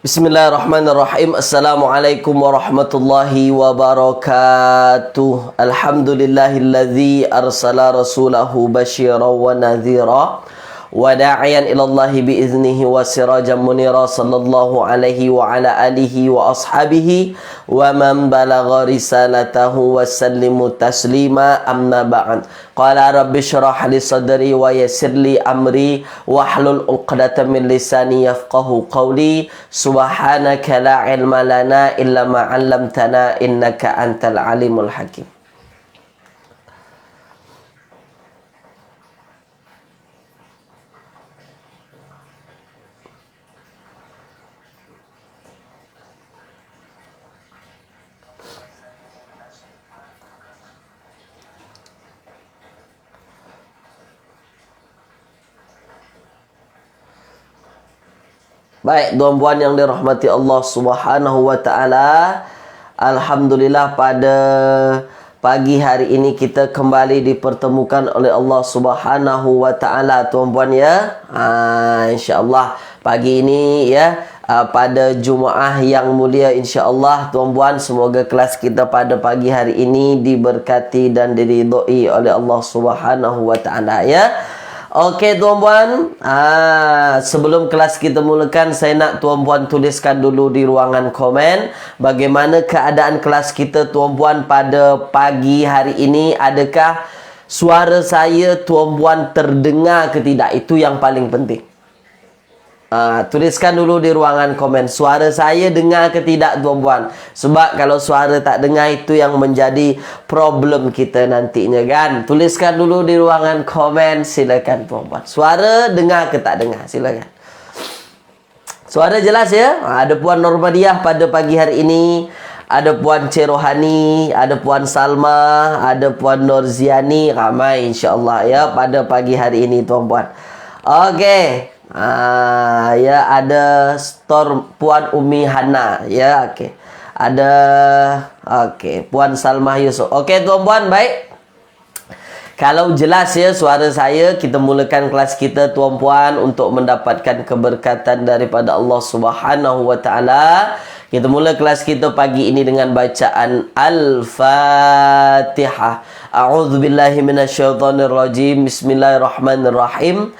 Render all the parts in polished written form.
Bismillahirrahmanirrahim. Assalamualaikum warahmatullahi wabarakatuh. Alhamdulillahilladzi arsala rasulahu basyiran wa nadhira wa da'iyan ilallahi biiznihi wa sirajan munira sallallahu alaihi wa ala alihi wa ashabihi wa man balagha risalatahu wa sallimu taslima amma ba'd. Qala rabbi syrah li sadri wa yassir li amri wahlul 'uqdatam min lisani yafqahu qawli. Subhanaka la ilma lana illa ma 'allamtana innaka antal alimul hakim. Baik, tuan-puan yang dirahmati Allah Subhanahu wa taala. Alhamdulillah pada pagi hari ini kita kembali dipertemukan oleh Allah Subhanahu wa taala, tuan-puan ya. Insya-Allah pagi ini ya, pada Jumaah yang mulia insya-Allah, tuan-puan, semoga kelas kita pada pagi hari ini diberkati dan diridhoi oleh Allah Subhanahu wa taala ya. Okey tuan-puan, sebelum kelas kita mulakan, saya nak tuan-puan tuliskan dulu di ruangan komen bagaimana keadaan kelas kita tuan-puan pada pagi hari ini. Adakah suara saya tuan-puan terdengar ke tidak? Itu yang paling penting. Tuliskan dulu di ruangan komen, suara saya dengar ke tidak tuan-puan? Sebab kalau suara tak dengar, itu yang menjadi problem kita nantinya kan. Tuliskan dulu di ruangan komen, silakan tuan-puan. Suara dengar ke tak dengar? Silakan. Suara jelas ya? Ada Puan Normadiah pada pagi hari ini, ada Puan Cerohani, ada Puan Salma, ada Puan Norziani. Ramai insya-Allah ya pada pagi hari ini tuan-puan. Okey. Ya, ada store Puan Umi Hana ya. Okey. Ada Puan Salma Yusuf. Okey tuan-puan, baik. Kalau jelas ya suara saya, kita mulakan kelas kita tuan-puan untuk mendapatkan keberkatan daripada Allah Subhanahu wa taala. Kita mula kelas kita pagi ini dengan bacaan Al-Fatihah. A'udzubillahi minasyaitonirrajim. Bismillahirrahmanirrahim.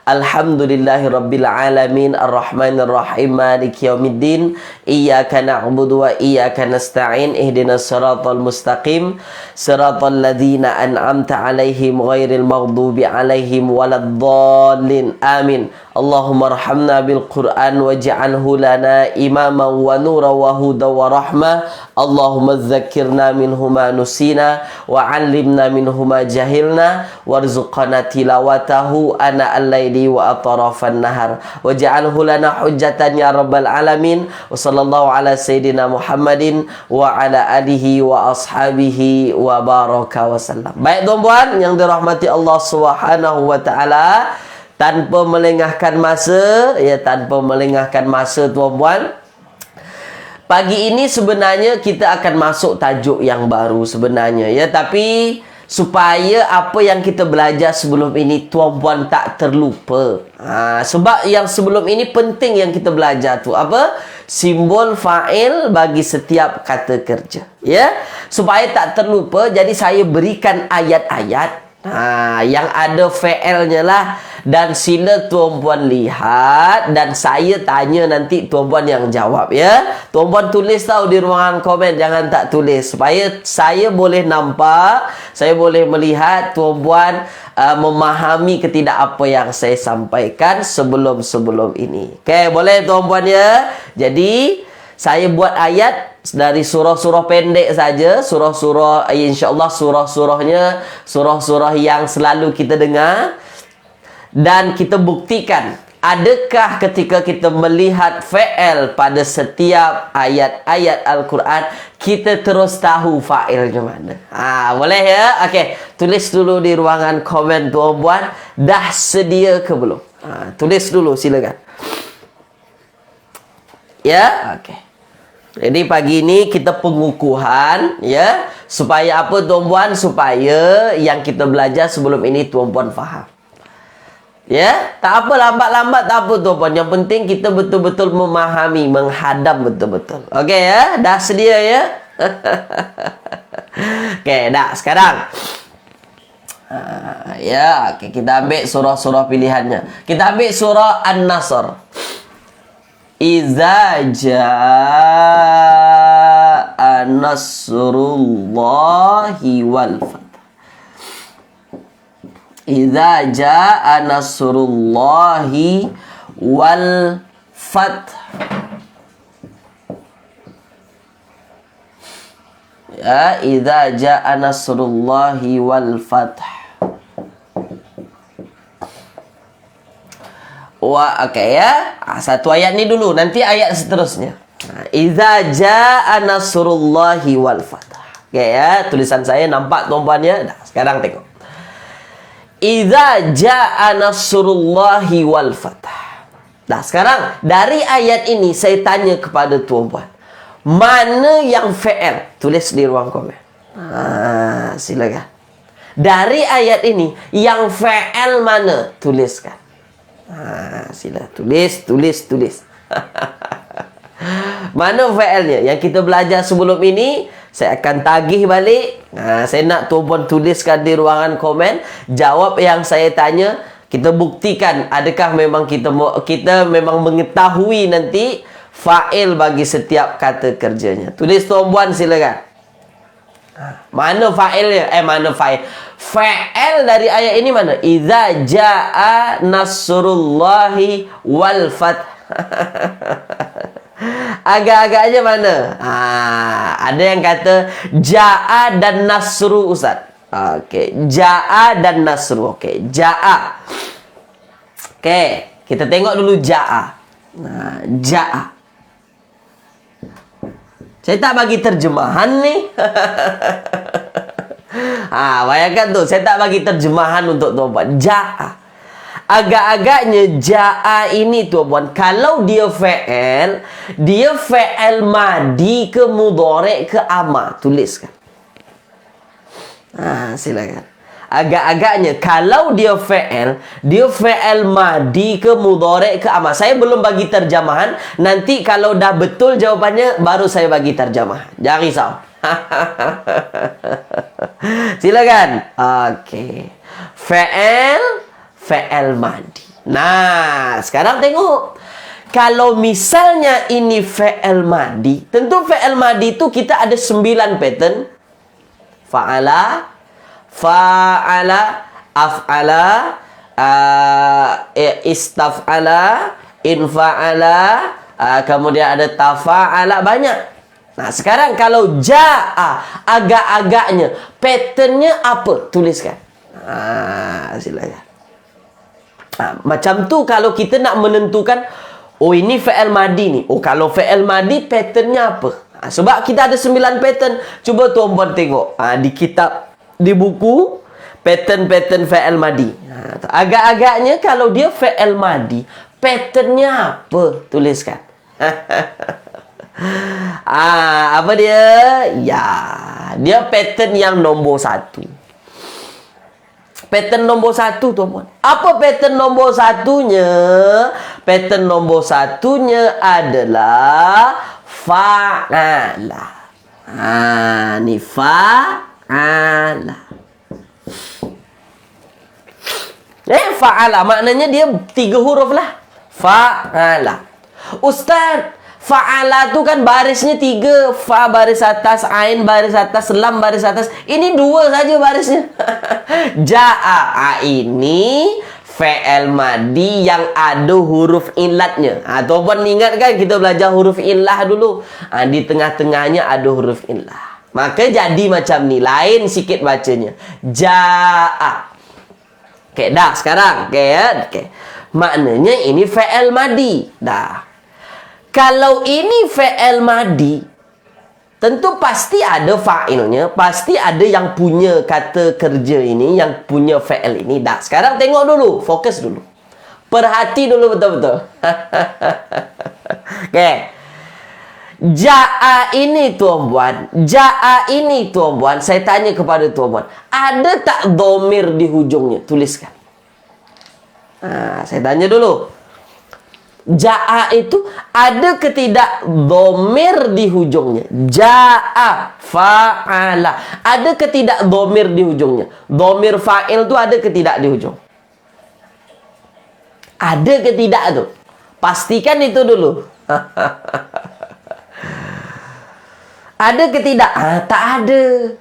Alhamdulillahi rabbil alamin arrahmanir rahim maliki yaumiddin iyyaka na'budu wa iyyaka nasta'in ihdinas siratal mustaqim siratal ladzina an'amta 'alaihim ghairil maghdubi 'alaihim waladdallin amin. Allahumma arhamna bil Qur'an waj'alhu lana imaman wa nuran wa hudan wa rahmah. Allahumma dzakkirna minhu ma nusina wa 'allimna minhu ma jahilna warzuqna tilawatahu ana al-laili wa atrafan nahar waj'alhu lana hujjatan ya rabbal alamin. Wa sallallahu ala sayyidina Muhammadin wa ala alihi wa ashabihi wa baraka wa sallam. Baik tuan-puan yang dirahmati Allah Subhanahu wa taala, tanpa melengahkan masa tuan-puan, pagi ini sebenarnya kita akan masuk tajuk yang baru sebenarnya ya, tapi supaya apa yang kita belajar sebelum ini tuan-puan tak terlupa. Sebab yang sebelum ini penting yang kita belajar tu apa? Simbol fa'il bagi setiap kata kerja ya. Supaya tak terlupa, jadi saya berikan ayat-ayat yang ada fa'ilnya lah, dan sila tuan-puan lihat dan saya tanya nanti tuan-puan yang jawab ya. Tuan-puan tulis tahu di ruangan komen, jangan tak tulis, supaya saya boleh nampak, saya boleh melihat tuan-puan memahami ke tidak apa yang saya sampaikan sebelum ini. Okey, boleh tuan-puan ya. Jadi saya buat ayat dari surah-surah pendek saja, surah-surah insya-Allah, surah-surah yang selalu kita dengar, dan kita buktikan adakah ketika kita melihat fa'il pada setiap ayat-ayat Al-Quran kita terus tahu fa'ilnya mana. Boleh ya? Okey, tulis dulu di ruangan komen tuan-puan, dah sedia ke belum? Tulis dulu silakan. Ya, okey. Jadi pagi ini kita pengukuhan ya, supaya apa tuan-puan? Supaya yang kita belajar sebelum ini tuan-puan faham. Ya, tak apa lambat-lambat tak apa tuan-puan. Yang penting kita betul-betul memahami, menghadam betul-betul. Okey ya, dah sedia ya? Okey, dah sekarang. Ya, okay, kita ambil surah-surah pilihannya. Kita ambil surah An-Nasr. Iza jaa nasrullahi wal fath. Idza jaa nasrullahi wal fath. Ya, idza jaa nasrullahi wal fath. Wah, okey ya. Satu ayat ni dulu, nanti ayat seterusnya. Idza jaa nasrullahi wal fath. Okey ya, tulisan saya nampak tuan-puan ya. Dah, sekarang tengok. Idza jaa nasrullahi wal fath. Nah, sekarang dari ayat ini saya tanya kepada tuan-puan, mana yang fa'il? Tulis di ruang komen. Silakan. Dari ayat ini yang fa'il mana? Tuliskan. Sila tulis. Mana fa'ilnya? Yang kita belajar sebelum ini, saya akan tagih balik. Saya nak tuan-puan tuliskan di ruangan komen. Jawab yang saya tanya. Kita buktikan adakah memang kita memang mengetahui nanti fa'il bagi setiap kata kerjanya. Tulis tuan-puan silakan. Mana fa'ilnya? Mana fa'il? Fa'il dari ayat ini mana? Idza jaa nasrullahi wal fath. Agak-agaknya mana? Ada yang kata Ja'a dan Nasru, Ustaz. Okey, Ja'a dan Nasru. Okey, Ja'a. Okey, kita tengok dulu Ja'a. Ja'a. Saya tak bagi terjemahan ni. Bayangkan tu, saya tak bagi terjemahan untuk tuan-puan. Ja'a. Agak-agaknya ja'a ini tuan-puan, kalau dia fa'il madi ke mudhari' ke amar. Tuliskan. Silakan. Agak-agaknya kalau dia fa'il madi ke mudhari' ke amar. Saya belum bagi terjemahan. Nanti kalau dah betul jawapannya baru saya bagi terjemahan. Jangan risau. Silakan. Okey. Fa'il madi. Nah, sekarang tengok. Kalau misalnya ini fa'il madi, tentu fa'il madi itu kita ada 9 pattern. Fa'ala, af'ala, istaf'ala, infa'ala, kemudian ada tafa'ala, banyak. Nah, sekarang kalau ja'a, agak-agaknya patternnya apa? Tuliskan. Silakan. Macam tu kalau kita nak menentukan, oh ini fa'il madi ni. Oh, kalau fa'il madi patternnya apa? Sebab kita ada 9 pattern. Cuba tuan-puan tengok di kitab, di buku pattern fa'il madi. Agak-agaknya kalau dia fa'il madi, patternnya apa? Tuliskan. Apa dia? Ya, dia pattern yang nombor 1. Pattern nombor 1 tuan-puan. Apa pattern nombor 1-nya? Pattern nombor 1-nya adalah fa'ala. Ni fa'ala. Fa'ala maknanya dia 3 huruf lah. Fa'ala. Ustaz, fa'ala tu kan barisnya 3. Fa baris atas, ain baris atas, lam baris atas. Ini 2 saja barisnya. Ja'a ini fa'il madi yang ada huruf illatnya. Tuan-puan ingat kan kita belajar huruf illah dulu. Di tengah-tengahnya ada huruf illah. Maka jadi macam ni. Lain sikit bacanya. Ja'a. Okey, dah sekarang. Okey. Maknanya ini fa'il madi. Dah. Kalau ini fa'il madi, tentu pasti ada fa'ilnya, pasti ada yang punya kata kerja ini, yang punya fa'il ini. Dah, sekarang tengok dulu, fokus dulu. Perhati dulu betul-betul. Okey. Ja'a ini tuan-puan, saya tanya kepada tuan-puan, ada tak dhamir di hujungnya? Tuliskan. Saya tanya dulu. Ja'a itu ada ke tidak domir di hujungnya? Ja'a, fa'ala. Ada ke tidak domir di hujungnya? Domir fa'il itu ada ke tidak di hujung? Ada ke tidak tuh? Pastikan itu dulu. Ada ke tidak? Tak ada.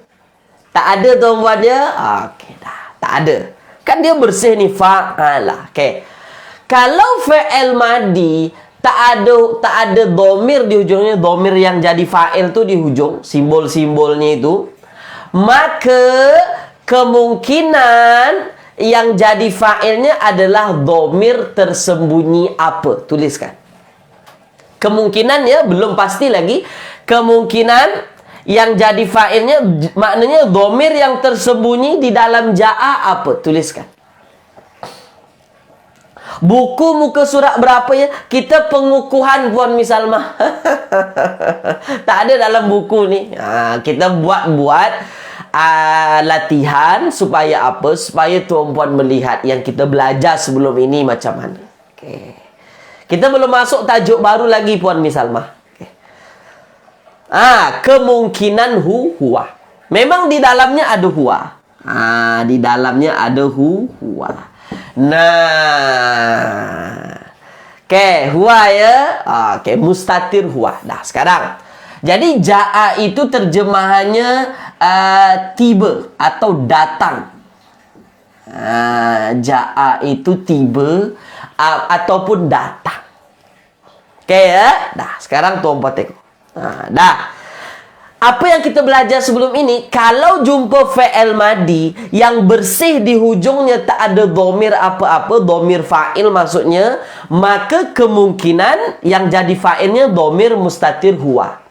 Tak ada tuan-puan dia. Okey dah. Tak ada. Kan dia bersih ni, fa'ala. Okey. Kalau fi'il madi tak ada domir di hujungnya, domir yang jadi fa'il tu di hujung, simbol-simbolnya itu, maka kemungkinan yang jadi fa'ilnya adalah domir tersembunyi apa? Tuliskan. Kemungkinannya belum pasti lagi. Kemungkinan yang jadi fa'ilnya maknanya domir yang tersembunyi di dalam ja'a apa? Tuliskan. Buku muka surat berapa ya? Kita pengukuhan Puan Miss Salma. Tak ada dalam buku ni. Kita buat latihan supaya apa? Supaya tuan-puan melihat yang kita belajar sebelum ini macam mana. Okay. Kita belum masuk tajuk baru lagi Puan Miss Salma. Okay. Kemungkinan huwa. Memang di dalamnya ada huwa. Di dalamnya ada huwa. Nah, huwa ya. Mustatir huwa. Dah sekarang. Jadi ja'a itu terjemahannya tiba atau datang. Ja'a itu tiba ataupun datang. Ya. Dah sekarang tuan-puan tengok. Dah. Apa yang kita belajar sebelum ini, kalau jumpa fi'il madi yang bersih di hujungnya tak ada domir apa-apa, domir fa'il maksudnya, maka kemungkinan yang jadi fa'ilnya domir mustatir huwa.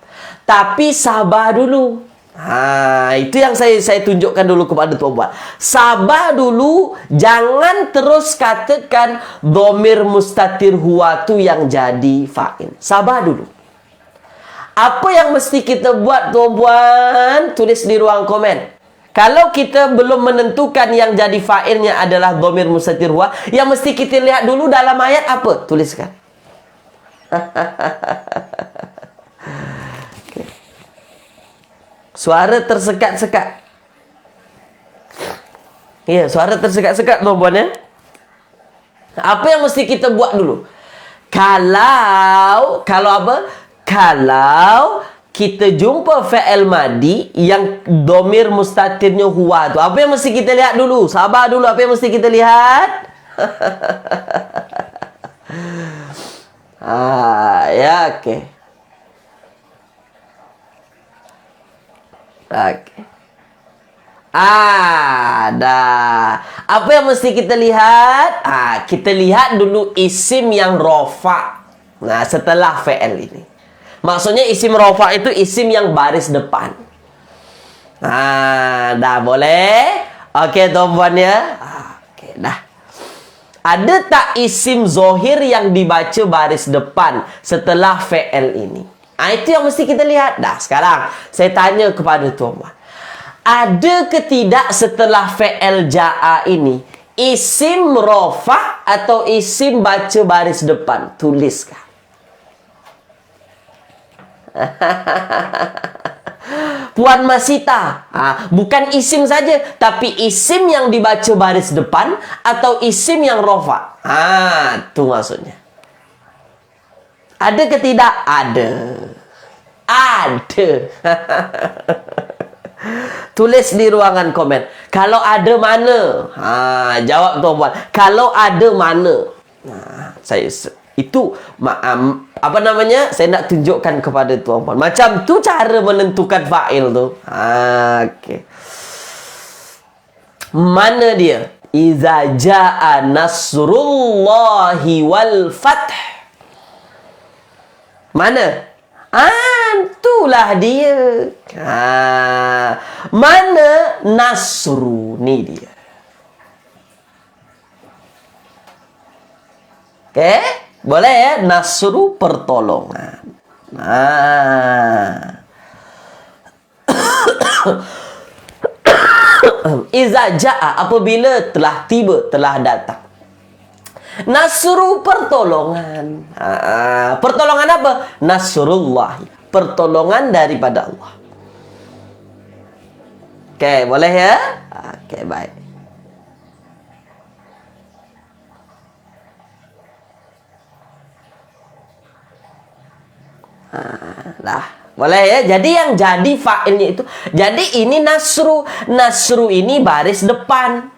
Tapi sabar dulu. Itu yang saya tunjukkan dulu kepada tuan-puan. Sabar dulu, jangan terus katakan domir mustatir huwa tu yang jadi fa'il. Sabar dulu. Apa yang mesti kita buat tuan-puan? Tulis di ruang komen. Kalau kita belum menentukan yang jadi fa'ilnya adalah domir mustatir huwa, yang mesti kita lihat dulu dalam ayat apa? Tuliskan. Okay. Suara tersekat-sekat. Ya, suara tersekat-sekat tuan-puan ya. Apa yang mesti kita buat dulu? Kalau apa? Kalau kita jumpa fi'il madi yang domir mustatirnya huwa tu, apa yang mesti kita lihat dulu? Sabar dulu, apa yang mesti kita lihat? Ya, okey. Okey. Dah. Apa yang mesti kita lihat? Kita lihat dulu isim yang rofa. Nah, setelah fi'il ini. Maksudnya isim rofa itu isim yang baris depan. Dah boleh? Okey tuan-puan ya. Okey dah. Ada tak isim zohir yang dibaca baris depan setelah fi'il ini? Itu yang mesti kita lihat. Dah sekarang saya tanya kepada tuan-puan. Ada ke tidak setelah fi'il ja'a ini isim rofa atau isim baca baris depan? Tuliskan. Puan Masita, bukan isim saja, tapi isim yang dibaca baris depan atau isim yang rofa. Itu maksudnya. Ada ke tidak? Ada. Tulis di ruangan komen. Kalau ada mana? Jawab tuan-puan. Kalau ada mana? Itu apa namanya? Saya nak tunjukkan kepada tuan-puan. Macam tu cara menentukan fa'il tu. Okey. Mana dia? Iza jaa nasrullahi wal fath. Mana? Itulah dia. Mana nasru? Ni dia. Okey? Boleh ya? Nasru pertolongan. Iza jaa, apabila telah tiba, telah datang. Nasru pertolongan. Pertolongan apa? Nasrullah. Pertolongan daripada Allah. Oke, boleh ya? Oke, baik. Lah, boleh ya? Jadi yang jadi fa'ilnya itu, jadi ini nasru. Nasru ini baris depan.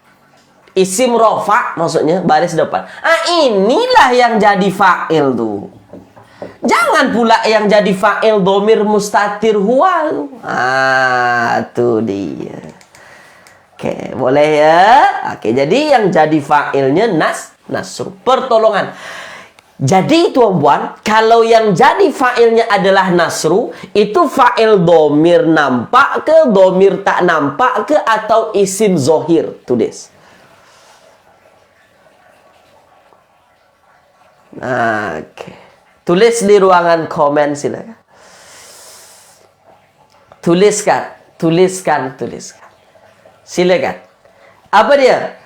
Isim rofa maksudnya baris depan. Inilah yang jadi fa'il tuh. Jangan pula yang jadi fa'il domir mustatir huwa. Tuh dia. Oke, boleh ya? Oke, jadi yang jadi fa'ilnya nasru, pertolongan. Jadi tuan-puan, kalau yang jadi fa'ilnya adalah nasru, itu fa'il domir nampak ke, domir tak nampak ke, atau isim zohir? Tulis. Oke. Tulis di ruangan komen silakan. Tuliskan. Silakan. Apa dia?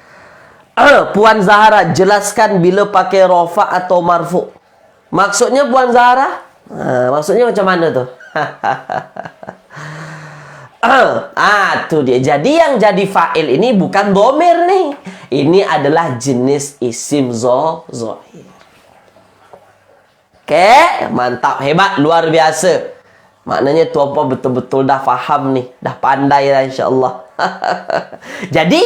Puan Zahara, jelaskan bila pakai rofa atau marfu. Maksudnya Puan Zahara? Maksudnya macam mana tuh? Tuh dia. Jadi yang jadi fa'il ini bukan domir nih. Ini adalah jenis isim zohir. Oke, mantap, hebat, luar biasa. Maknanya tuan-puan betul-betul dah faham nih, dah pandai lah insya-Allah. Jadi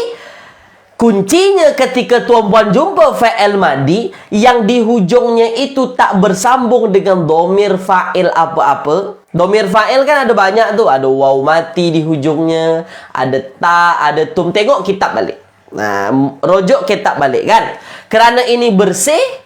kuncinya ketika tuan-puan jumpa fa'il madi yang di hujungnya itu tak bersambung dengan domir fa'il apa-apa. Domir fa'il kan ada banyak tuh, ada waw mati di hujungnya, ada ta, ada tum. Tengok kitab balik. Nah, rujuk kitab balik kan. Kerana ini bersih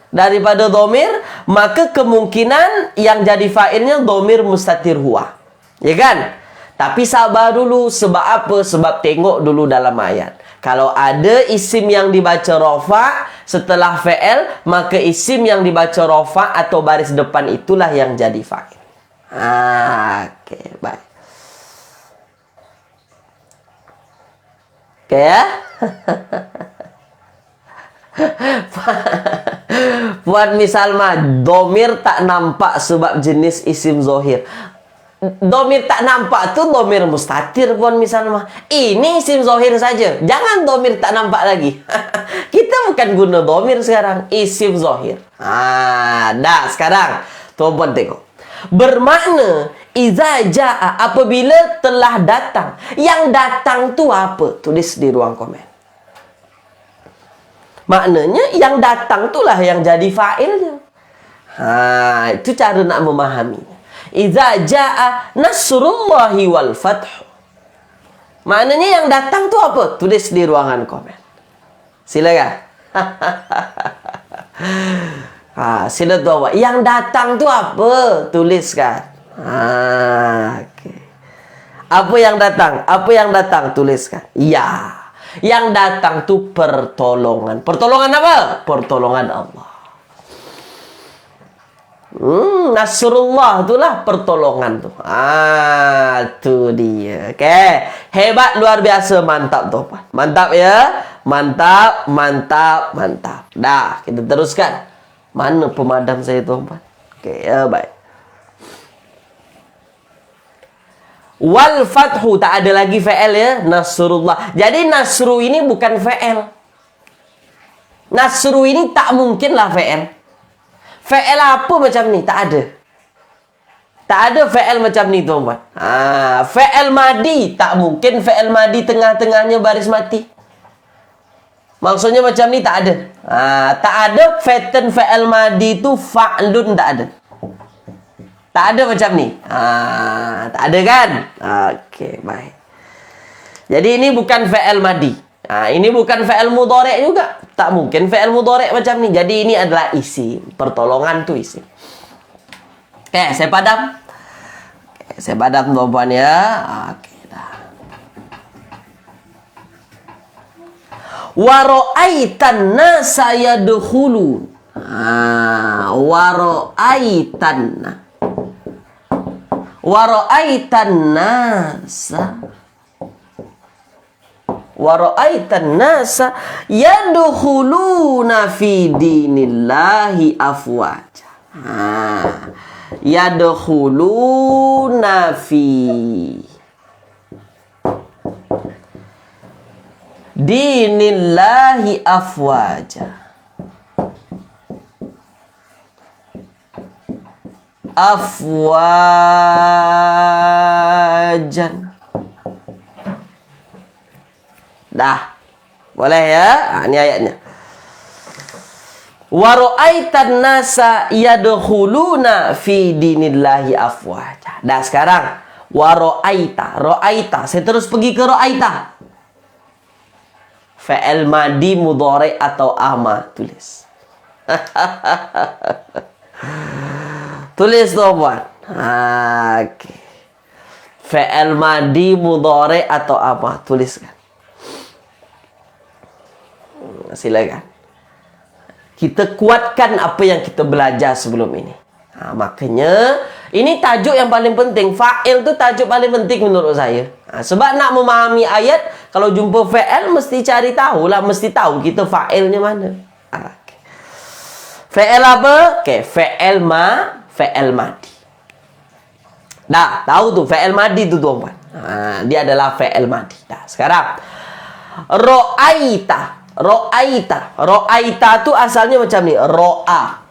daripada domir, maka kemungkinan yang jadi fa'ilnya domir mustatir huwa. Ya kan? Tapi sabar dulu. Sebab apa? Sebab tengok dulu dalam ayat. Kalau ada isim yang dibaca rofa setelah fa'il, maka isim yang dibaca rofa atau baris depan itulah yang jadi fa'il. Oke, baik. Oke ya? Buat misal mah domir tak nampak sebab jenis isim zohir. Domir tak nampak tu domir mustatir pun misal mah. Ini isim zohir saja. Jangan domir tak nampak lagi. Kita bukan guna domir sekarang, isim zohir. Dah sekarang tuan-puan tengok. Bermakna iza jaa, apabila telah datang. Yang datang tu apa? Tulis di ruang komen. Maknanya yang datang itulah yang jadi fa'ilnya. Itu cara nak memahaminya. Iza jaa nasrullahi wal fath. Maknanya yang datang tu apa? Tulis di ruangan komen. Silakan. Sila tuan. Yang datang tu apa? Tuliskan. Okay. Apa yang datang? Apa yang datang? Tuliskan. Ya. Yang datang tu pertolongan. Pertolongan apa? Pertolongan Allah. Nasrullah itulah pertolongan tu. Tu dia. Okey. Hebat, luar biasa, mantap tu. Mantap ya. Mantap. Dah, kita teruskan. Mana pemadam saya tuan-tuan? Okey, ya baik. Wal fathu, tak ada lagi fa'il ya. Nasrullah. Jadi nasru ini bukan fa'il. Nasru ini tak mungkinlah fa'il. Fa'il apa macam ni? Tak ada. Tak ada fa'il macam ni tuan-tuan. Fa'il madi. Tak mungkin fa'il madi tengah-tengahnya baris mati. Maksudnya macam ni tak ada. Tak ada pattern fa'il madi tu fa'lun, tak ada. Tak ada macam ni. Tak ada kan? Okey, baik. Jadi ini bukan fa'il madi. Ini bukan fa'il mudhari' juga. Tak mungkin fa'il mudhari' macam ni. Jadi ini adalah isim. Pertolongan tu isim. Okey, saya padam. Saya padam tuan-puan ya. Okey dah. Wa ra'aitan nasa yadkhulun. Wa ra'aitan. Wa ra'aitan nasa. Wa ra'aitan nasa yadkhuluna fi dinillahi afwaja. Yadkhuluna fi dinillahi afwaja. Afwajan. Dah. Boleh ya? Ini ayatnya. Wa ra'aitan nasa yadkhuluna fi dinillahi afwaja. Dah sekarang wa ra'aita. Ra'aita. Saya terus pergi ke ra'aita. Fi'il madi mudhari atau ama, tulis. Tulis tuan. Okey. Fi'il madi mudhari atau apa? Tuliskan. Silakan. Kita kuatkan apa yang kita belajar sebelum ini. Makanya ini tajuk yang paling penting. Fa'il tu tajuk paling penting menurut saya. Sebab nak memahami ayat, kalau jumpa fa'il mesti cari tahu lah, mesti tahu kita fa'ilnya mana. Okay. Fa'il apa? Okey, fa'il madi. Dah, tahu tu fa'il madi tu tuan-tuan. Dia adalah fa'il madi. Dah, sekarang ra'aita. Ra'aita. Ra'aita tu asalnya macam ni. Ra'a.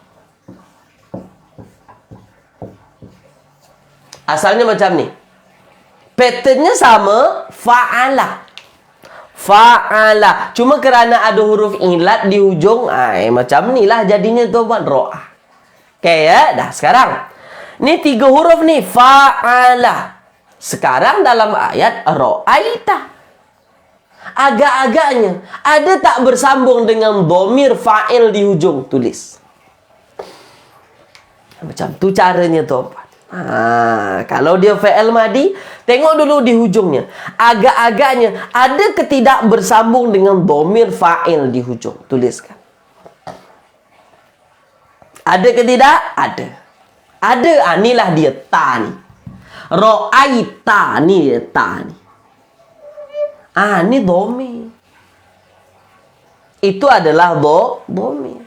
Asalnya macam ni. Patternnya sama. Fa'ala. Fa'ala. Cuma kerana ada huruf ilat di hujung. Macam ni lah jadinya tuan-tuan. Ra'a. Okey ya. Dah sekarang. Ni 3 huruf ni. Fa'ala. Sekarang dalam ayat. Ra'aita. Agak-agaknya ada tak bersambung dengan dhamir fa'il di hujung? Tulis. Macam tu caranya tuan-tuan. Kalau dia fa'il madi, tengok dulu di hujungnya. Agak-agaknya ada ke tidak bersambung dengan dhamir fa'il di hujung? Tuliskan. Ada ke tidak? Ada. Ada. Inilah dia ta ni. Ra'aita ni dia ta ni. Ni dhamir. Itu adalah dhamir.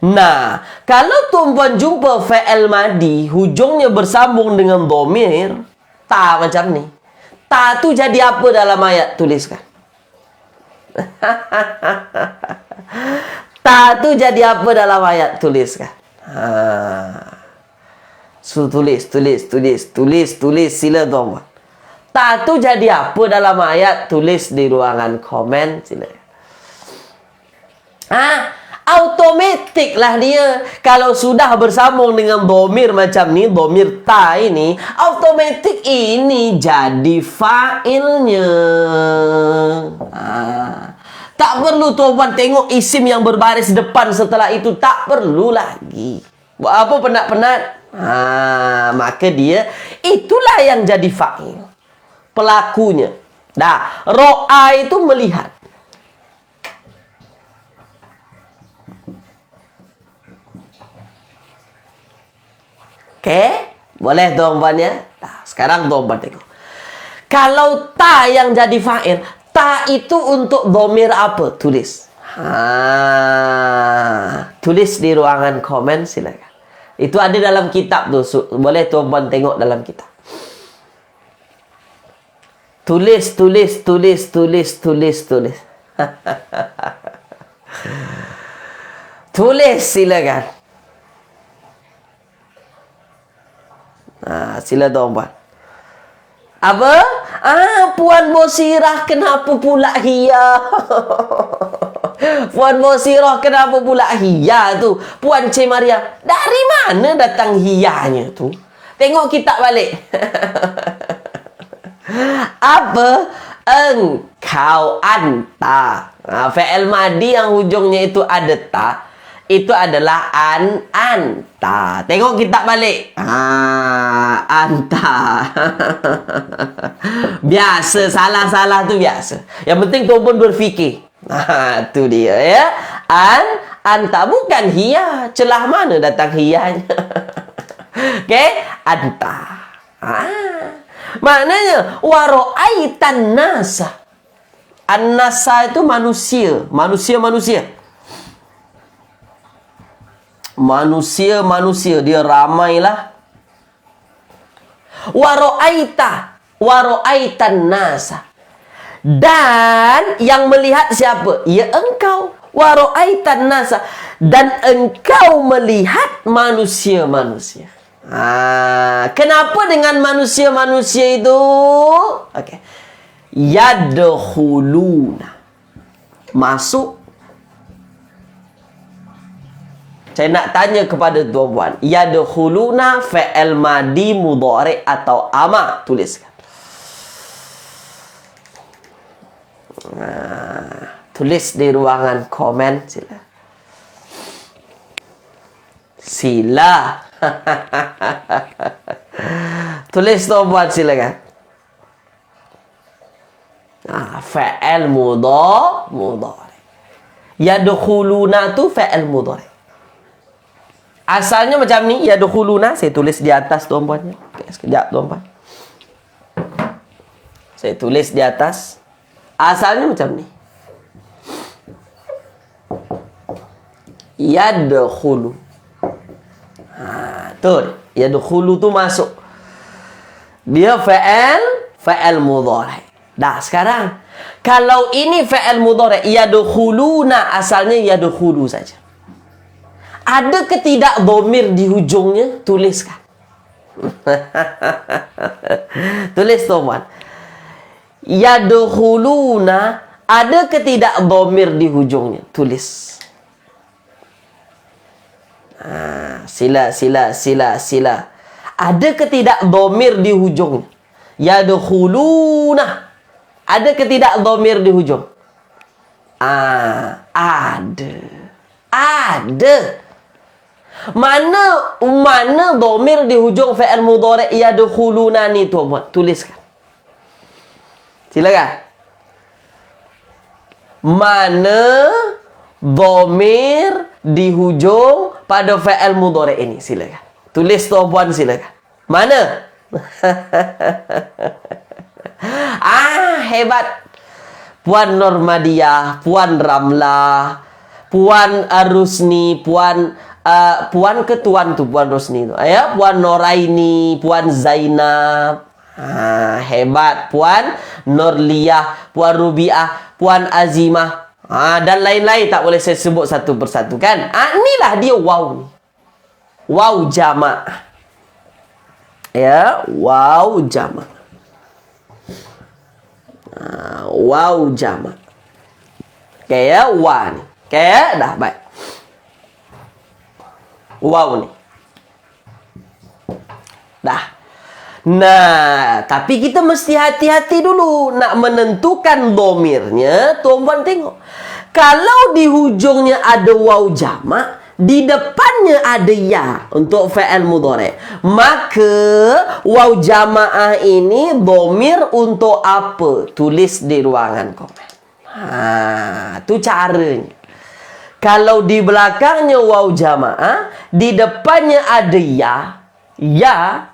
Nah, kalau tuan-tuan jumpa fa'il madi, hujungnya bersambung dengan dhamir, ta macam ni. Ta tu jadi apa dalam ayat? Tuliskan. Ta tu jadi apa dalam ayat? Tuliskan. Tulis. Sila tuan-tuan. Ta tu jadi apa dalam ayat? Tulis di ruangan komen. Sila. Automatik lah dia. Kalau sudah bersambung dengan dhamir macam ni, dhamir ta ini, automatik ini jadi fa'ilnya. Tak perlu tuan-tuan tengok isim yang berbaris depan setelah itu. Tak perlu lagi. Buat apa penat-penat? Maka dia, itulah yang jadi fa'il. Pelakunya. Dah, ro'a itu melihat. Okey? Boleh tuan-tuan ya? Nah, sekarang tuan-tuan tengok. Kalau ta yang jadi fa'il, ta itu untuk dhamir apa? Tulis. Tulis di ruangan komen, silakan. Itu ada dalam kitab tu. Boleh tuan-tuan tengok dalam kitab. Tulis. Tulis, silakan. Sila tuan-tuan. Apa? Puan Mosirah kenapa pula hia? Puan Mosirah kenapa pula hia tu? Puan Cik Maria, dari mana datang hianya tu? Tengok kitab balik. Apa? Engkau, anta. Fi'il madi yang hujungnya itu ada ta, itu adalah anta. Tengok kitab balik. Anta. Biasa, salah-salah tu biasa. Yang penting kau pun berfikir. Tu dia ya. Anta bukan hia. Celah mana datang hianya? Okey, anta. Maknanya wa ra'aitan nasa. An-nasa itu manusia. Manusia. Dia ramailah. Waro'aitan nasa. Dan yang melihat siapa? Ya engkau. Waro'aitan nasa. Dan engkau melihat manusia-manusia. Kenapa dengan manusia-manusia itu? Okey. Yadkhuluna. Masuk. Saya nak tanya kepada tuan-puan. Yadkhuluna fi'il madi mudhari' atau ama? Tuliskan. Tulis di ruangan komen sila. Tulis tuan-puan silakan. Fi'il mudhari'. Yadkhuluna tu fi'il mudhari'. Asalnya macam ni, yadkhuluna. Saya tulis di atas tuan-puan. Okay, sekejap tuan-puan. Saya tulis di atas. Asalnya macam ni. Yadkhulu. Tuh, yadkhulu tu masuk. Dia fi'il mudhari'. Dah, sekarang kalau ini fi'il mudhari', yadkhuluna asalnya yadkhulu saja. Ada ke tidak dhamir di hujungnya? Tuliskan. Tulis tuan-tuan. Yadkhuluna, ada ke tidak dhamir di hujungnya? Tulis. Sila. Ada ke tidak dhamir di hujungnya? Yadkhuluna. Ada ke tidak dhamir di hujung? Ada. Mana dhamir di hujung fi'il mudhari' yadkhuluna ni tuan-puan? Tuliskan. Silakan. Mana dhamir di hujung pada fi'il mudhari' ini? Silakan. Tulis tuan-puan silakan. Mana? Hebat. Puan Normadiah, Puan Ramlah, Puan Rusni, Puan ke tuan tu, Puan Rusni tu. Ya, Puan Noraini, Puan Zainab. Hebat. Puan Nurliah, Puan Rubiah, Puan Azimah. Dan lain-lain tak boleh saya sebut satu persatu kan. Inilah dia waw. Waw jama'. Ya, waw jama'. Waw jama'. Okay ya, wa ni. Okay ya, dah baik. Wow ni. Dah. Nah, tapi kita mesti hati-hati dulu nak menentukan domirnya. Tuan-puan tengok. Kalau di hujungnya ada waw jamak, di depannya ada ya untuk fi'il mudhari', maka waw jamaah ini domir untuk apa? Tulis di ruangan komen. Tu caranya. Kalau di belakangnya waw jamaah, di depannya ada ya,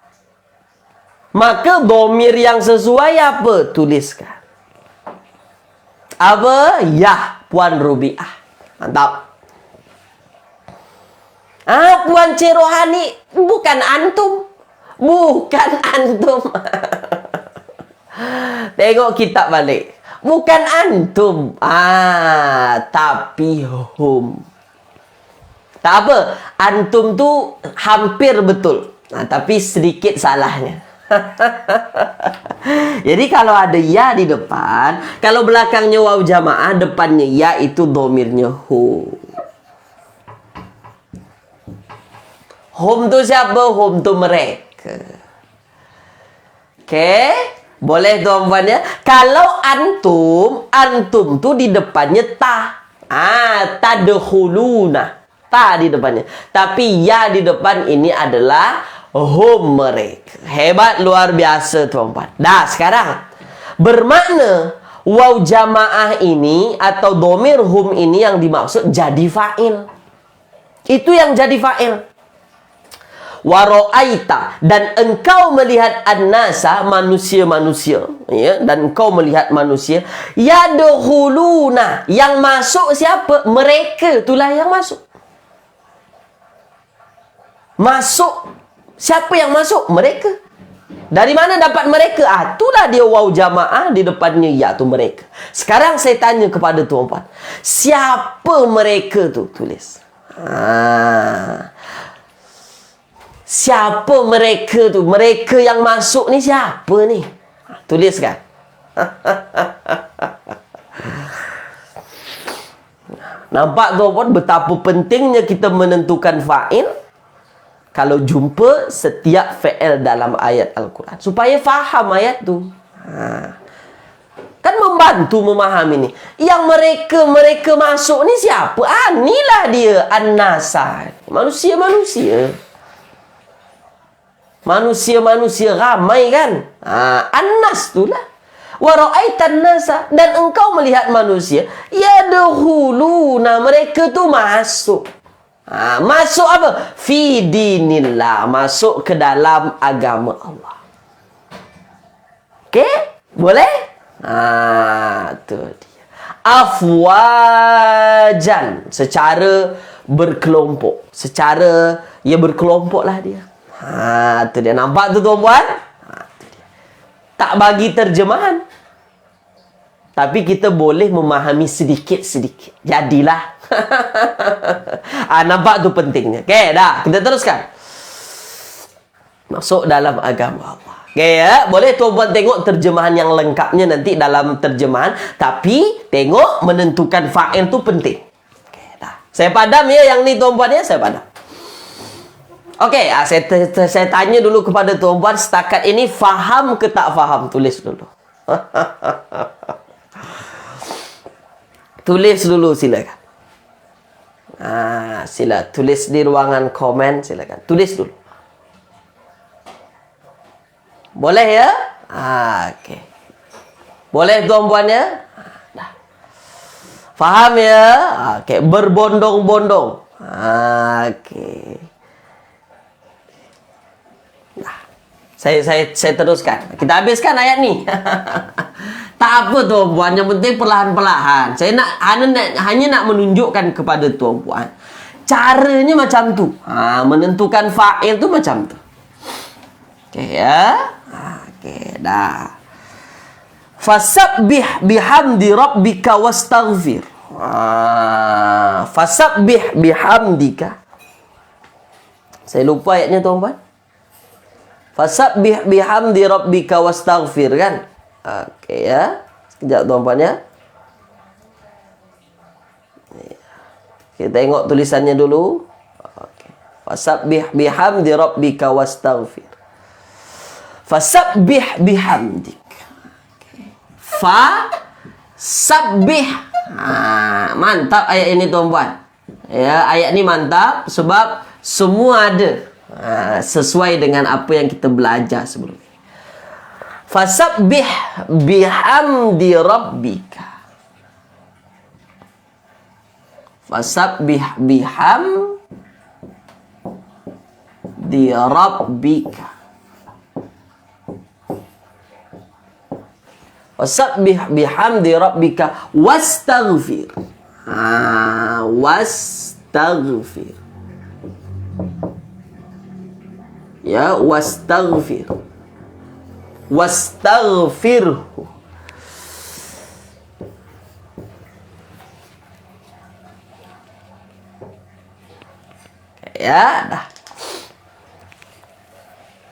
maka domir yang sesuai apa? Tuliskan. Apa? Ya, Puan Rubiah. Mantap. Puan Cirohani, bukan antum. Bukan antum. Tengok kitab balik. Bukan antum. Tapi hum. Tak apa. Antum tu hampir betul. Tapi sedikit salahnya. Jadi kalau ada ya di depan, kalau belakangnya waw jamaah, depannya ya, itu domirnya hum. Hum tu siapa? Hum tu mereka. Okey? Boleh tuan-puan ya? Kalau antum tu di depannya ta. Tadkhuluna. Ta di depannya. Tapi ya di depan ini adalah hum mereka. Hebat, luar biasa tuan-puan. Dah, sekarang bermakna waw jamaah ini atau domir hum ini yang dimaksud jadi fa'il. Itu yang jadi fa'il. Waro'aita, dan engkau melihat an-nasa, manusia-manusia, ya, dan engkau melihat manusia, yadkhuluna, yang masuk siapa? Mereka itulah yang masuk. Masuk. Siapa yang masuk? Mereka. Dari mana dapat mereka? Itulah dia waw jamaah di depannya ya tu mereka. Sekarang saya tanya kepada tuan-puan, siapa mereka tu? Tulis. Siapa mereka tu? Mereka yang masuk ni siapa ni? Tuliskan. Nampak tuan-puan betapa pentingnya kita menentukan fa'il kalau jumpa setiap fi'il dalam ayat Al-Quran, supaya faham ayat tu. Kan membantu memahami ni. Yang mereka masuk ni siapa? Inilah dia an-nasa. Manusia-manusia. Manusia-manusia ramai kan? An-nas tu lah. Wa ra'aitan nasa, dan engkau melihat manusia, yadkhuluna, mereka tu masuk. Masuk apa? Fi dinillah, masuk ke dalam agama Allah. Okey? Boleh? Tu dia. Afwajan, secara berkelompok. Secara berkelompok lah dia. Tu dia. Nampak tu tuan-puan? Tak bagi terjemahan, tapi kita boleh memahami sedikit-sedikit. Jadilah. Nampak tu pentingnya. Okey, dah. Kita teruskan. Masuk dalam agama Allah. Okey, ya. Boleh tuan-puan tengok terjemahan yang lengkapnya nanti dalam terjemahan. Tapi, tengok menentukan fa'il tu penting. Okey, dah. Saya padam ya yang ni tuan-puan ya. Saya padam. Okey, saya tanya dulu kepada tuan-puan, setakat ini faham ke tak faham? Tulis dulu. Tulis dulu silakan. Sila tulis di ruangan komen, silakan. Tulis dulu. Boleh ya? Okey. Boleh tuan-puan ya? Dah. Faham ya? Okey, berbondong-bondong. Okey. Nah, saya teruskan. Kita habiskan ayat ni. Tak apa tuan-puan, yang penting perlahan-perlahan. Saya hanya nak menunjukkan kepada tuan-puan, caranya macam tu. Menentukan fa'il tu macam tu. Okey ya. Okey, dah. Fasabbih bihamdi rabbika wastaghfir. Fasabbih bihamdika. Saya lupa ayatnya tuan-puan. Fasabbih bihamdi rabbika wastaghfir kan? Okey ya. Sekejap tuan-puan ya. Kita tengok tulisannya dulu. Okey. Fasabbih bihamdi rabbika wastaghfir. Fasabbih bihamdik. Fasabbih. Mantap ayat ini tuan-puan. Ya, ayat ini mantap sebab semua ada sesuai dengan apa yang kita belajar sebelum ini. Fasabbih bihamdi rabbika. Fasabbih bihamdi rabbika. Fasabbih bihamdi rabbika wastaghfir. Wastaghfir. Ya, wastaghfir. Wastaghfirhu. Ya, dah.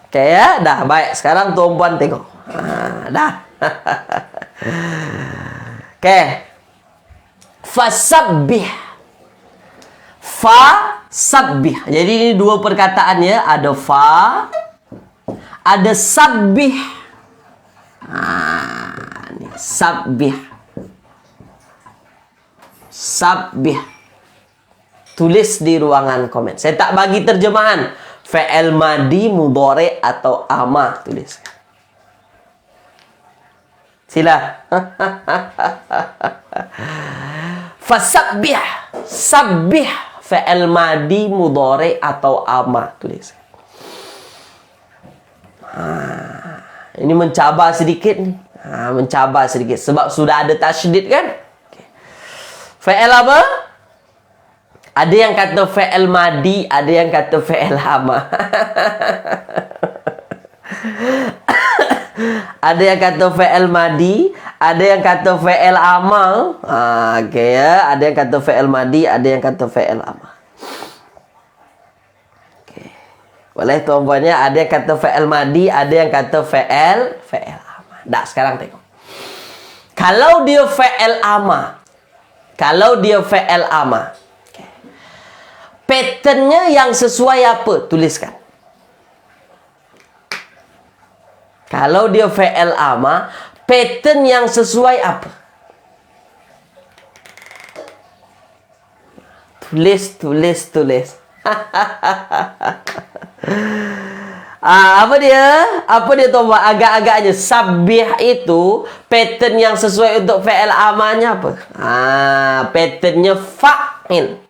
Oke ya, dah. Baik, sekarang tuan-puan tengok. Dah. Oke. Fasabbih. Fasabbih. Jadi ini dua perkataan ya, ada fa, ada sabbih. Ini sabbih. Sabbih. Tulis di ruangan komen. Saya tak bagi terjemahan. Fi'il madi, mudhari atau amah tulis. Sila. Fasabbih. Sabbih. Fi'il madi, mudhari atau amah tulis. Ini mencabar sedikit nih. Mencabar sedikit. Sebab sudah ada tasydid kan? Okay. Fi'il apa? Ada yang kata fi'il madi, ada yang kata fi'il amar. Ada yang kata fi'il madi, ada yang kata fi'il amal. Okay, ya. Ada yang kata fi'il madi, ada yang kata fi'il amal. Okay. Boleh tuan-puannya, ada yang kata fi'il madi, ada yang kata fi'il amal. Dah, sekarang tengok. Kalau dia fi'il amal, okay, patternnya yang sesuai apa? Tuliskan. Kalau dia fi'il amar, pattern yang sesuai apa? Tulis. Apa dia? Tuan? Agak-agaknya sabbih itu pattern yang sesuai untuk fi'il amarnya apa? Patternnya fa'il.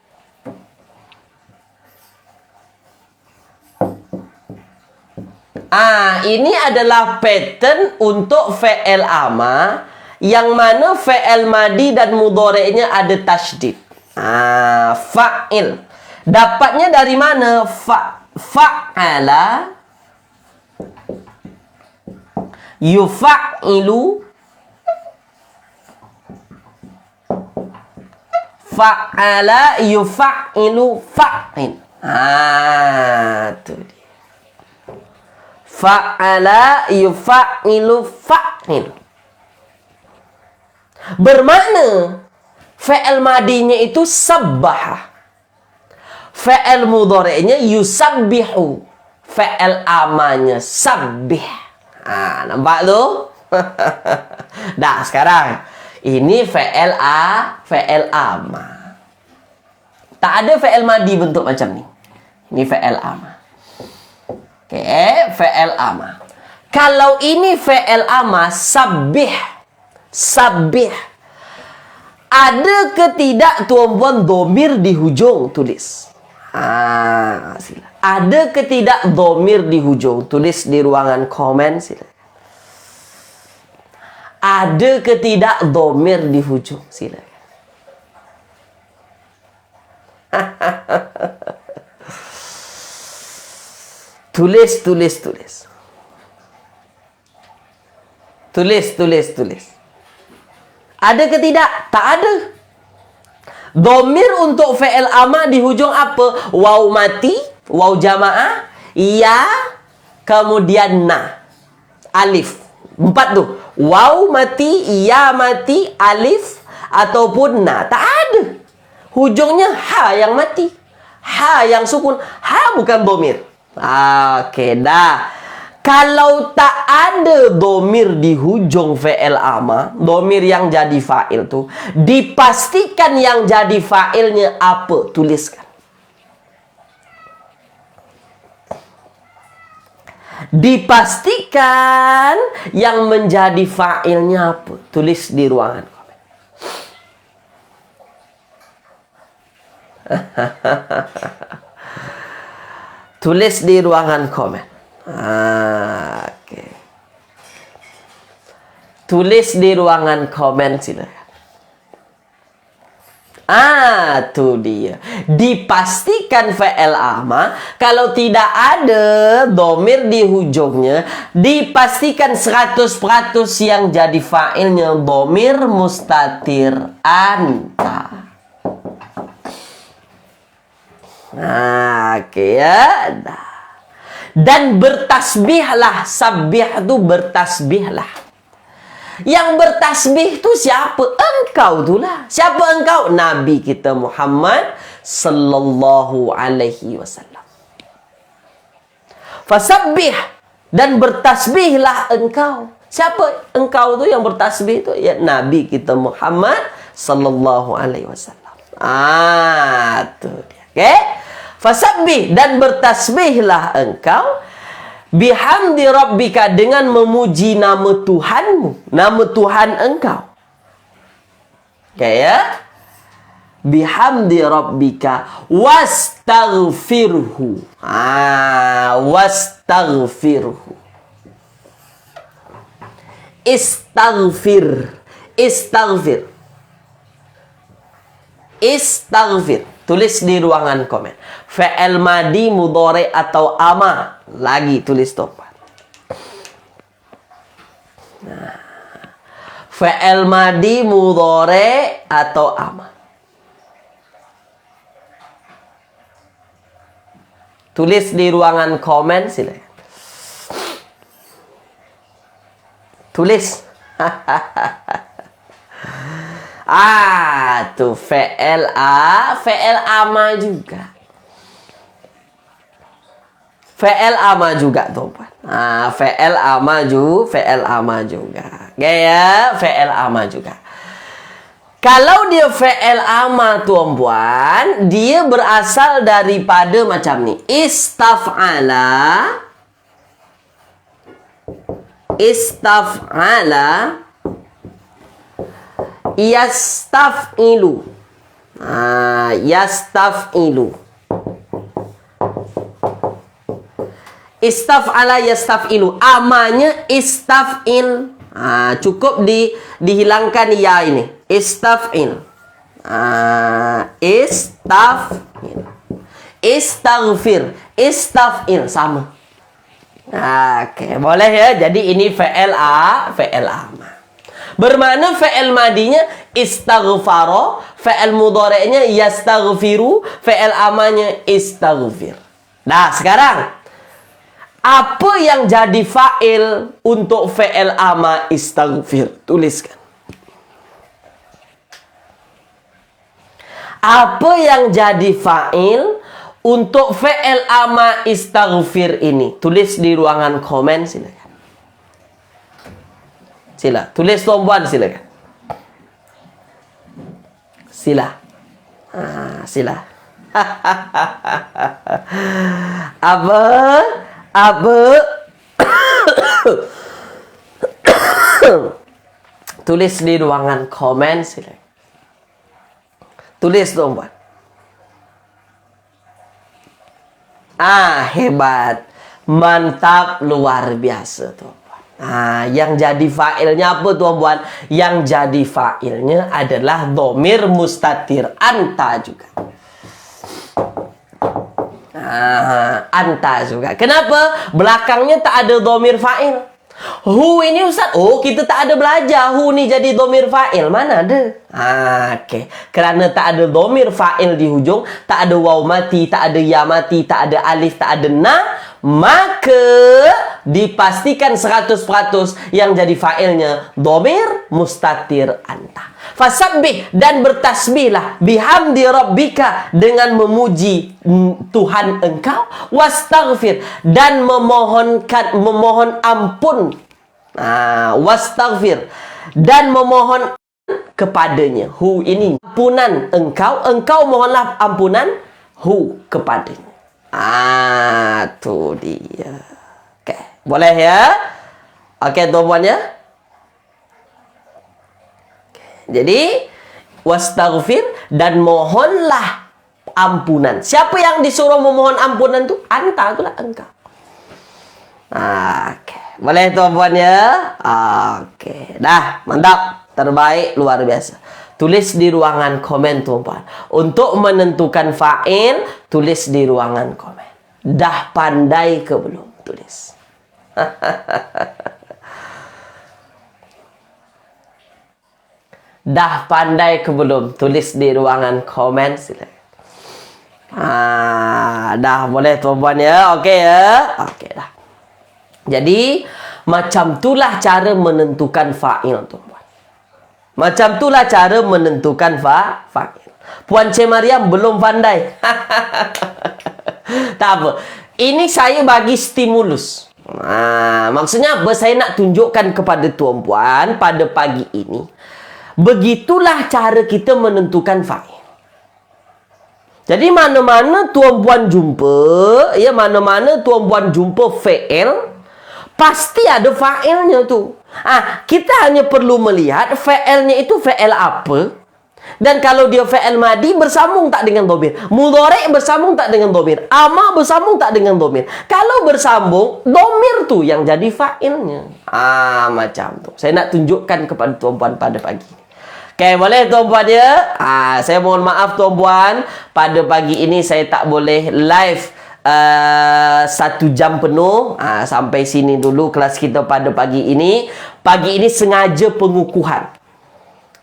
Ini adalah pattern untuk fi'il amar yang mana fi'il madi dan mudhari'nya ada tasydid. Fa'il. Dapatnya dari mana? Fa'ala yufa'ilu. Fa'ala yufa'ilu fa'il. Itu dia. Fa'ala yufa'ilu fa'il. Bermakna fi'il madinya itu sabbaha, fi'il mudhari'nya yusabbihu, fi'il amarnya sabbih. Nampak tu? Dah, sekarang ini fi'il amar. Tak ada fi'il madi bentuk macam ni. Ini fi'il amar. Okay, fi'il amar. Kalau ini fi'il amar sabbih. Ada ke tidak tuan-puan dhamir di hujung? Tulis. Sila. Ada ke tidak dhamir di hujung? Tulis di ruangan komen sila. Ada ke tidak dhamir di hujung? Sila. Tulis. Ada ke tidak? Tak ada. Dhamir untuk fi'il amar di hujung apa? Waw mati, waw jamaah, ya, kemudian na. Alif. 4 tu. Waw mati, ya mati, alif, ataupun na. Tak ada. Hujungnya ha yang mati. Ha yang sukun. Ha bukan dhamir. Okey, dah. Kalau tak ada dhamir di hujung fi'il amar, dhamir yang jadi fa'il tu, dipastikan yang jadi fa'ilnya apa? Tuliskan. Dipastikan yang menjadi fa'ilnya apa? Tulis di ruangan komen. Tulis di ruangan komen. Okay. Tulis di ruangan komen silakan. Tu dia. Dipastikan fi'il amar, kalau tidak ada dhamir di hujungnya, dipastikan 100% yang jadi fa'ilnya dhamir mustatir anta. Okay, ya. Dan bertasbihlah. Sabbih tu bertasbihlah. Yang bertasbih tu siapa? Engkau tu lah. Siapa engkau? Nabi kita Muhammad sallallahu alaihi wasallam. Fasabbih, dan bertasbihlah engkau. Siapa engkau tu yang bertasbih tu? Ya, Nabi kita Muhammad sallallahu alaihi wasallam. Tu dia. Okay? Fasabbih, dan bertasbihlah engkau bihamdi rabbika, dengan memuji nama Tuhanmu, nama Tuhan engkau. Okay, ya? Bihamdi rabbika wastaghfirhu. Wastaghfirhu. Istaghfir. Istaghfir. Istaghfir. Tulis di ruangan komen. Fi'il madi, mudhari atau ama. Lagi tulis topan. Nah. Fi'il madi, mudhari atau ama. Tulis di ruangan komen silakan. Tulis. Tuh fi'il ama juga. Fi'il ama juga, teman. Fi'il ama juga. Ya, fi'il ama juga. Kalau dia fi'il ama, tuan-puan, dia berasal daripada macam ni. Istaf'ala. Yastaf'ilu. Yastaf'ilu. Istaf'ala yastaf'ilu. Amanya istaf'il. Cukup dihilangkan ya ini. Istaf'il. Istaf'il. Istaghfir. Istaf'il. Sama. Oke, boleh ya. Jadi ini fi'il ama. Bermakna fi'il madinya istaghfara, fi'il mudhari'nya yastaghfiru, fi'il amanya istaghfir. Nah, sekarang apa yang jadi fa'il untuk fi'il ama istaghfir? Tuliskan. Apa yang jadi fa'il untuk fi'il ama istaghfir ini? Tulis di ruangan komen silakan. Sila. Tulis tuan-puan silakan. Sila. Sila. Apa? Tulis di ruangan komen silakan. Tulis tuan-puan. Hebat. Mantap, luar biasa tuan. Yang jadi fa'ilnya apa tuan-puan? Yang jadi fa'ilnya adalah dhamir mustatir. Anta juga. Anta juga. Kenapa? Belakangnya tak ada dhamir fa'il. Hu ini Ustaz. Oh, kita tak ada belajar. Hu ni jadi dhamir fa'il. Mana ada? Okey. Kerana tak ada dhamir fa'il di hujung, tak ada waw mati, tak ada ya mati, tak ada alif, tak ada na, maka dipastikan 100% yang jadi fa'ilnya dhamir mustatir anta. Fasabbih, dan bertasbihlah bihamdi rabbika, dengan memuji Tuhan engkau, wastaghfir, dan memohon ampun. Wastaghfir, dan memohon kepadanya. Hu ini ampunan engkau mohonlah ampunan hu kepadanya. Tu dia. Okey, boleh ya? Okey, tuan-puan ya. Jadi, wastaghfir, dan mohonlah ampunan. Siapa yang disuruh memohon ampunan tu? Anta, itulah engkau. Okey. Boleh tuan-puan ya? Okey. Dah, mantap. Terbaik, luar biasa. Tulis di ruangan komen tuan-puan. Untuk menentukan fa'il, tulis di ruangan komen. Dah pandai ke belum? Tulis. Dah pandai ke belum? Tulis di ruangan komen silakan. Dah boleh tuan-puan ya. Okey ya. Okey dah. Jadi macam itulah cara menentukan fa'il tuan-puan. Macam itulah cara menentukan fa'il. Puan Cik Mariam belum pandai. Tak apa. Ini saya bagi stimulus. Maksudnya apa? Saya nak tunjukkan kepada tuan-puan pada pagi ini. Begitulah cara kita menentukan fa'il. Jadi mana-mana tuan-puan jumpa, ya, mana-mana tuan-puan jumpa fi'il, pasti ada fa'ilnya tu. Kita hanya perlu melihat fa'ilnya itu fa'il apa. Dan kalau dia fa'il madi, bersambung tak dengan dhamir? Mudhari' bersambung tak dengan dhamir? Ama bersambung tak dengan dhamir? Kalau bersambung, dhamir tu yang jadi fa'ilnya. Macam tu. Saya nak tunjukkan kepada tuan-puan pada pagi ini. Okay, boleh tuan-puan ya? Saya mohon maaf tuan-puan, pada pagi ini saya tak boleh live 1 jam penuh. Sampai sini dulu kelas kita pada pagi ini. Pagi ini sengaja pengukuhan.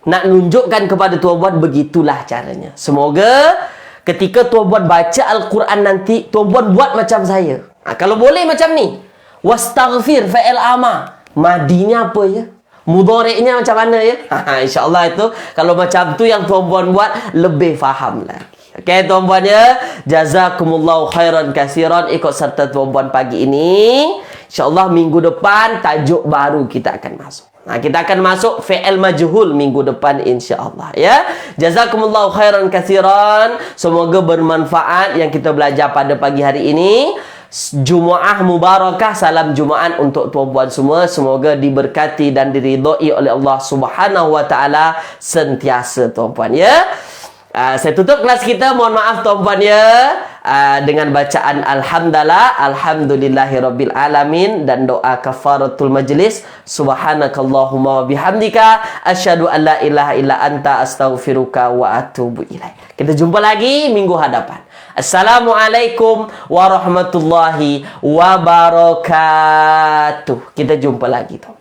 Nak nunjukkan kepada tuan-puan begitulah caranya. Semoga ketika tuan-puan baca Al-Quran nanti, tuan-puan buat macam saya. Kalau boleh macam ni. Wastaghfir fa'il ama. Madinya apa ya? Mudhari'nya macam mana ya? InsyaAllah itu. Kalau macam tu yang tuan-puan buat, lebih faham lagi. Okay tuan-puan ya. Jazakumullahu khairan kasiran. Ikut serta tuan-puan pagi ini. InsyaAllah minggu depan, tajuk baru kita akan masuk. Kita akan masuk fi'il majhul minggu depan insya-Allah ya. Jazakumullahu khairan katsiran. Semoga bermanfaat yang kita belajar pada pagi hari ini. Jumaah mubarakah, salam Jumaat untuk tuan-puan semua. Semoga diberkati dan diridhai oleh Allah Subhanahu wa taala sentiasa tuan-puan ya. Saya tutup kelas kita. Mohon maaf tuan-puan ya. Dengan bacaan Alhamdulillah, Alhamdulillahirabbil alamin, dan doa kafaratul majlis. Subhanakallahumma wa bihamdika asyhadu an la ilaha illa anta astaghfiruka wa atubu ilaik. Kita jumpa lagi minggu hadapan. Assalamualaikum warahmatullahi wabarakatuh. Kita jumpa lagi tuan.